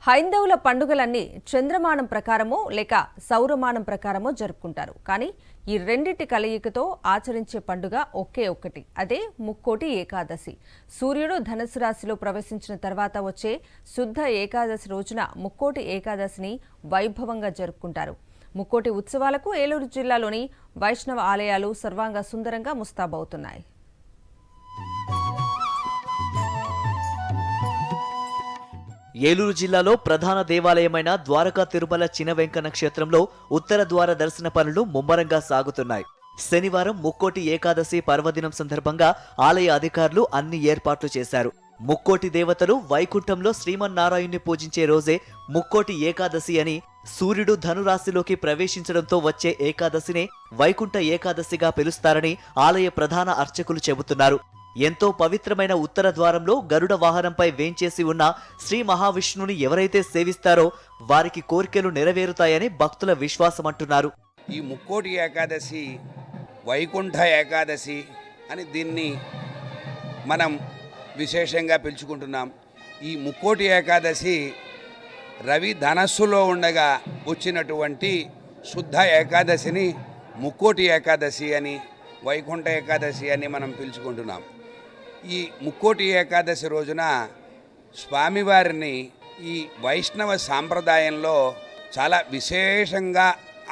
హైందవుల పండుగలన్నీ చంద్రమానం ప్రకారమో లేక సౌరమానం ప్రకారమో జరుపుకుంటారు. కానీ ఈ రెండింటి కలయికతో ఆచరించే పండుగ ఒకే ఒక్కటి, అదే ముక్కోటి ఏకాదశి. సూర్యుడు ధనుసు రాశిలో ప్రవేశించిన తర్వాత వచ్చే శుద్ధ ఏకాదశి రోజున ముక్కోటి ఏకాదశిని వైభవంగా జరుపుకుంటారు. ముక్కోటి ఉత్సవాలకు ఏలూరు జిల్లాలోని వైష్ణవ ఆలయాలు సర్వాంగ సుందరంగా ముస్తాబవుతున్నాయి. ఏలూరు జిల్లాలో ప్రధాన దేవాలయమైన ద్వారకా తిరుమల చిన వెంకన్న క్షేత్రంలో ఉత్తర ద్వార దర్శన పనులు ముమ్మరంగా సాగుతున్నాయి. శనివారం ముక్కోటి ఏకాదశి పర్వదినం సందర్భంగా ఆలయ అధికారులు అన్ని ఏర్పాట్లు చేశారు. ముక్కోటి దేవతలు వైకుంఠంలో శ్రీమన్నారాయణ్ణి పూజించే రోజే ముక్కోటి ఏకాదశి అని, సూర్యుడు ధనురాశిలోకి ప్రవేశించడంతో వచ్చే ఏకాదశినే వైకుంఠ ఏకాదశిగా పిలుస్తారని ఆలయ ప్రధాన అర్చకులు చెబుతున్నారు. ఎంతో పవిత్రమైన ఉత్తర ద్వారంలో గరుడ వాహనంపై వేంచేసి ఉన్న శ్రీ మహావిష్ణువుని ఎవరైతే సేవిస్తారో వారికి కోరికలు నెరవేరుతాయని భక్తుల విశ్వాసం అంటున్నారు. ఈ ముక్కోటి ఏకాదశి వైకుంఠ ఏకాదశి అని దీన్ని మనం విశేషంగా పిలుచుకుంటున్నాం. ఈ ముక్కోటి ఏకాదశి రవి ధనస్సులో ఉండగా వచ్చినటువంటి శుద్ధ ఏకాదశిని ముక్కోటి ఏకాదశి అని, వైకుంఠ ఏకాదశి అని మనం పిలుచుకుంటున్నాం. ఈ ముక్కోటి ఏకాదశి రోజున స్వామివారిని ఈ వైష్ణవ సాంప్రదాయంలో చాలా విశేషంగా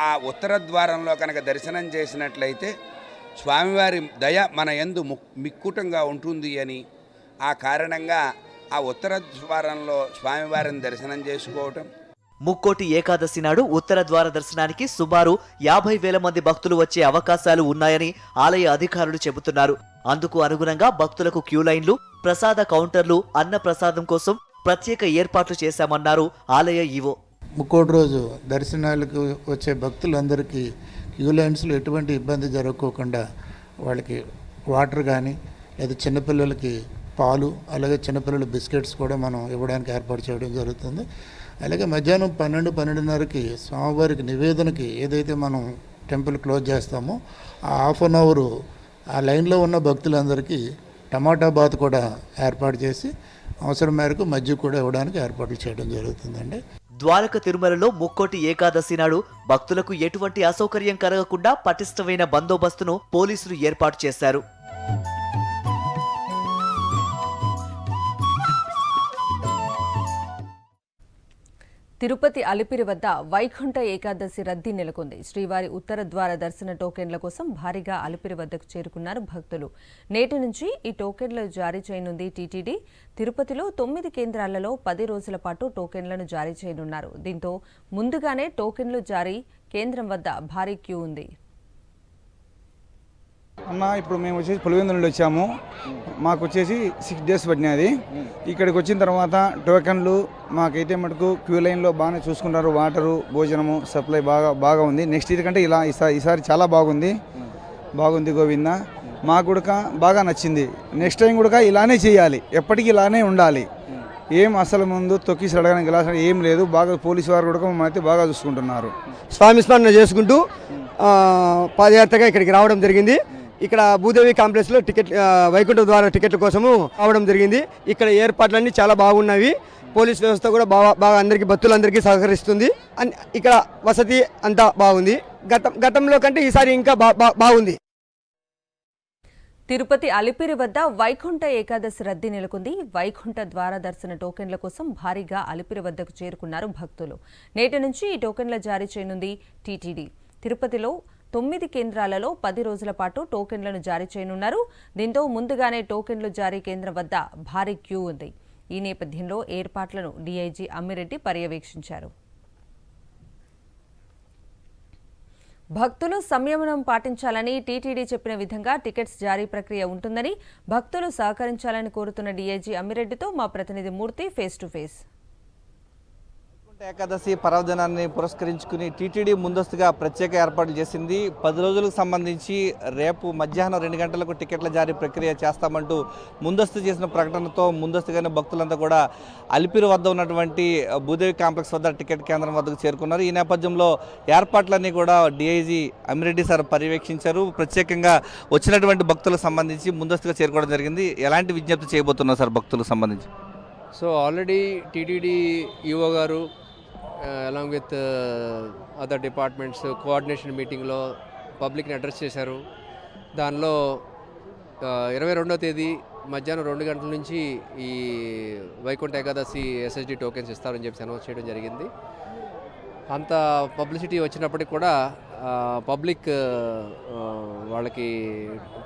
ఆ ఉత్తర ద్వారంలో కనుక దర్శనం చేసినట్లయితే స్వామివారి దయ మన యందు మిక్కుటంగా ఉంటుంది అని, ఆ కారణంగా ఆ ఉత్తర ద్వారంలో స్వామివారిని దర్శనం చేసుకోవటం. ముక్కోటి ఏకాదశి నాడు ఉత్తర ద్వార దర్శనానికి సుమారు 50,000 మంది భక్తులు వచ్చే అవకాశాలు ఉన్నాయని ఆలయ అధికారులు చెబుతున్నారు. అందుకు అనుగుణంగా భక్తులకు క్యూ లైన్లు, ప్రసాద కౌంటర్లు, అన్న ప్రసాదం కోసం ప్రత్యేక ఏర్పాట్లు చేశామన్నారు ఆలయ ఈవో. ముక్కోటి రోజు దర్శనాలకు వచ్చే భక్తులందరికీ క్యూ లైన్స్లో ఎటువంటి ఇబ్బంది జరగకోకుండా వాళ్ళకి వాటర్ కానీ లేదా చిన్నపిల్లలకి పాలు, అలాగే చిన్నపిల్లల బిస్కెట్స్ కూడా మనం ఇవ్వడానికి ఏర్పాటు చేయడం జరుగుతుంది. అలాగే మధ్యాహ్నం 12-12:30కి స్వామివారికి నివేదనకి ఏదైతే మనం టెంపుల్ క్లోజ్ చేస్తామో ఆ హాఫ్ అన్ అవర్ ఆ లైన్లో ఉన్న భక్తులందరికీ టమాటా బాత్ కూడా ఏర్పాటు చేసి అవసరం మేరకు మజ్జిగ కూడా ఇవ్వడానికి ఏర్పాట్లు చేయడం జరుగుతుందండి. ద్వారక తిరుమలలో ముక్కోటి ఏకాదశి నాడు భక్తులకు ఎటువంటి అసౌకర్యం కలగకుండా పటిష్టమైన బందోబస్తును పోలీసులు ఏర్పాటు చేశారు. తిరుపతి అలిపిరి వద్ద వైకుంఠ ఏకాదశి రద్దీ నెలకొంది. శ్రీవారి ఉత్తర ద్వార దర్శన టోకెన్ల కోసం భారీగా అలిపిరి వద్దకు చేరుకున్నారు భక్తులు. నేటి నుంచి ఈ టోకెన్లు జారీ చేయనుంది టీటీడీ. తిరుపతిలో 9 కేంద్రాలలో 10 రోజుల పాటు టోకెన్లను జారీ చేయనున్నారు. దీంతో ముందుగానే టోకెన్లు జారీ కేంద్రం వద్ద భారీ క్యూ ఉంది. అన్న, ఇప్పుడు మేము వచ్చేసి పులివెందుల నుండి వచ్చాము. మాకు వచ్చేసి 6 days పట్టినది. ఇక్కడికి వచ్చిన తర్వాత టోకెన్లు మాకైతే మటుకు క్యూ లైన్లో బాగానే చూసుకుంటారు. వాటరు, భోజనము సప్లై బాగా ఉంది. నెక్స్ట్ ఇయర్ కంటే ఈసారి చాలా బాగుంది గోవింద. మాకు కూడా బాగా నచ్చింది. నెక్స్ట్ టైం కూడా ఇలానే చేయాలి, ఎప్పటికీ ఇలానే ఉండాలి. ఏం అసలు ముందు తొక్కి సడగడానికి ఇలా ఏం లేదు. బాగా పోలీసు వారు కూడా మమ్మల్ని బాగా చూసుకుంటున్నారు. స్వామి స్మరణ చేసుకుంటూ పాదయాత్రగా ఇక్కడికి రావడం జరిగింది. ఇక్కడ భూదేవి కాంప్లెక్స్లో వైకుంఠ ద్వార టికెట్ల కోసము రావడం జరిగింది. ఇక్కడ ఏర్పాట్లన్నీ చాలా బాగున్నవి. పోలీస్ వ్యవస్థ కూడా బాగా అందరికీ భక్తులందరికీ సహకరిస్తుంది. ఇక్కడ వసతి అంతా బాగుంది. గతంలో కంటే ఈసారి ఇంకా బాగుంది. తిరుపతి అలిపిరి వద్ద వైకుంఠ ఏకాదశి రద్దీ నెలకొంది. వైకుంఠ ద్వార దర్శన టోకెన్ల కోసం భారీగా అలిపిరి వద్దకు చేరుకున్నారు భక్తులు. నేటి నుంచి ఈ టోకెన్ల జారీ చేయనుంది టీటీడీ. తిరుపతిలో 9 కేంద్రాలలో 10 రోజుల పాటు టోకెన్లను జారీ చేయనున్నారు. దీంతో ముందుగానే టోకెన్లు జారీ కేంద్రం వద్ద భారీ క్యూ ఉంది. ఈ నేపథ్యంలో ఏర్పాట్లను డీఐజీ అమ్మిరెడ్డి పర్యవేక్షించారు. భక్తులు సంయమనం పాటించాలని టీటీడీ చెప్పిన విధంగా టికెట్స్ జారీ ప్రక్రియ ఉంటుందని, భక్తులు సహకరించాలని కోరుతున్న డీఐజీ అమ్మిరెడ్డితో మా ప్రతినిధి మూర్తి ఫేస్ టు ఫేస్. ఏకాదశి పర్వదినాన్ని పురస్కరించుకుని టీటీడీ ముందస్తుగా ప్రత్యేక ఏర్పాట్లు చేసింది. 10 రోజులకు సంబంధించి రేపు మధ్యాహ్నం 2 గంటలకు టికెట్ల జారీ ప్రక్రియ చేస్తామంటూ ముందస్తు చేసిన ప్రకటనతో ముందస్తుగానే భక్తులంతా కూడా అలిపిరి వద్ద ఉన్నటువంటి భూదేవి కాంప్లెక్స్ వద్ద టికెట్ కేంద్రం వద్దకు చేరుకున్నారు. ఈ నేపథ్యంలో ఏర్పాట్లన్నీ కూడా డీఐజీ అమ్మిరెడ్డి సార్ పర్యవేక్షించారు. ప్రత్యేకంగా వచ్చినటువంటి భక్తులకు సంబంధించి ముందస్తుగా చేరుకోవడం జరిగింది. ఎలాంటి విజ్ఞప్తి చేయబోతున్నారు సార్ భక్తులకు సంబంధించి? సో ఆల్రెడీ టీటీడీ ఈఓ గారు along with other departments coordination మీటింగ్లో పబ్లిక్ని అడ్రస్ చేశారు. దానిలో 22వ తేదీ మధ్యాహ్నం 2 గంటల నుంచి ఈ వైకుంఠ ఏకాదశి ఎస్ఎస్డి టోకెన్స్ ఇస్తారని చెప్పి అనౌన్స్ చేయడం జరిగింది. అంత పబ్లిసిటీ వచ్చినప్పటికి కూడా పబ్లిక్ వాళ్ళకి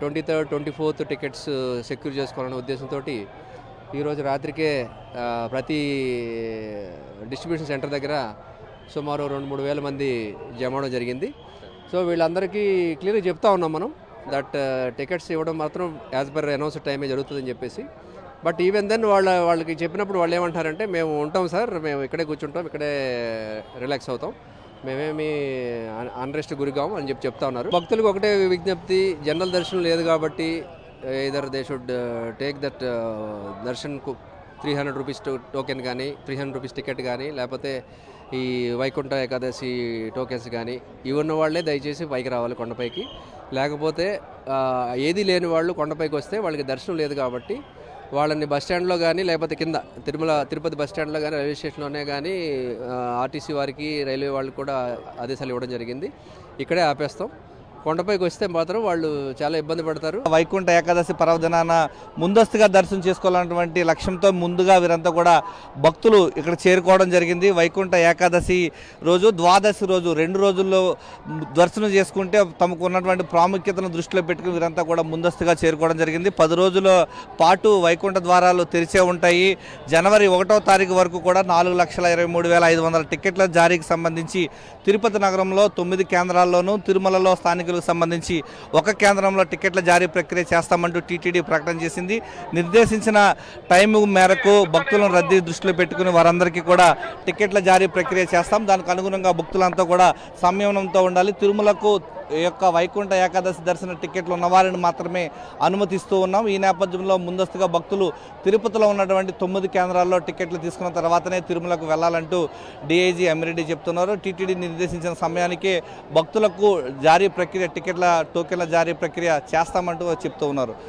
23rd, 24th టికెట్స్ సెక్యూర్ చేసుకోవాలనే ఉద్దేశంతో ఈరోజు రాత్రికే ప్రతి డిస్ట్రిబ్యూషన్ సెంటర్ దగ్గర సుమారు 2-3 వేల మంది జమ అవడం జరిగింది. సో వీళ్ళందరికీ క్లియర్గా చెప్తా ఉన్నాం మనం దట్ టికెట్స్ ఇవ్వడం మాత్రం యాజ్ పర్ అనౌన్స్డ్ టైమే జరుగుతుందని చెప్పేసి. బట్ ఈవెన్ దెన్ వాళ్ళకి చెప్పినప్పుడు వాళ్ళు ఏమంటారంటే మేము ఉంటాం సార్, మేము ఇక్కడే కూర్చుంటాం, ఇక్కడే రిలాక్స్ అవుతాం, మేమేమి అన్రెస్ట్ గురిగాము అని చెప్తా ఉన్నారు. భక్తులకు ఒకటే విజ్ఞప్తి, జనరల్ దర్శనం లేదు కాబట్టి either they should take that Darshan 300 rupees token కానీ 300 రూపీస్ టికెట్ కానీ లేకపోతే ఈ వైకుంఠ ఏకాదశి టోకెన్స్ కానీ ఇవన్న వాళ్ళే దయచేసి పైకి రావాలి కొండపైకి. లేకపోతే ఏది లేని వాళ్ళు కొండపైకి వస్తే వాళ్ళకి దర్శనం లేదు కాబట్టి వాళ్ళని బస్ స్టాండ్లో కానీ లేకపోతే కింద తిరుపతి బస్ స్టాండ్లో కానీ రైల్వే స్టేషన్లోనే కానీ ఆర్టీసీ వారికి రైల్వే వాళ్ళకి కూడా ఆదేశాలు ఇవ్వడం జరిగింది. ఇక్కడే ఆపేస్తాం. కొండపైకి వస్తే మాత్రం వాళ్ళు చాలా ఇబ్బంది పడతారు. వైకుంఠ ఏకాదశి పర్వదినాన ముందస్తుగా దర్శనం చేసుకోవాలన్నటువంటి లక్ష్యంతో ముందుగా వీరంతా కూడా భక్తులు ఇక్కడ చేరుకోవడం జరిగింది. వైకుంఠ ఏకాదశి రోజు, ద్వాదశి రోజు 2 రోజుల్లో దర్శనం చేసుకుంటే తమకు ఉన్నటువంటి ప్రాముఖ్యతను దృష్టిలో పెట్టుకుని వీరంతా కూడా ముందస్తుగా చేరుకోవడం జరిగింది. 10 రోజుల పాటు వైకుంఠ ద్వారాలు తెరిచే ఉంటాయి. జనవరి 1వ తారీఖు వరకు కూడా 4,23,500 టికెట్ల జారీకి సంబంధించి తిరుపతి నగరంలో 9 కేంద్రాల్లోనూ, తిరుమలలో స్థానికులకు సంబంధించి 1 కేంద్రంలో టికెట్ల జారీ ప్రక్రియ చేస్తామంటూ టీటీడీ ప్రకటన చేసింది. నిర్దేశించిన టైం మేరకు భక్తులను రద్దీ దృష్టిలో పెట్టుకుని వారందరికీ కూడా టికెట్ల జారీ ప్రక్రియ చేస్తాం. దానికి అనుగుణంగా భక్తులంతా కూడా సంయమనంతో ఉండాలి. తిరుమలకు యొక్క వైకుంఠ ఏకాదశి దర్శన టికెట్లు ఉన్న వారిని మాత్రమే అనుమతిస్తూ ఉన్నాం. ఈ నేపథ్యంలో ముందస్తుగా భక్తులు తిరుపతిలో ఉన్నటువంటి 9 కేంద్రాల్లో టికెట్లు తీసుకున్న తర్వాతనే తిరుమలకు వెళ్లాలంటూ డీఐజీ అమిరెడ్డి చెప్తున్నారు. టీటీడీ నిర్దేశించిన సమయానికే భక్తులకు జారీ ప్రక్రియ, టోకెన్ల జారీ ప్రక్రియ చేస్తామంటూ చెప్తూ ఉన్నారు.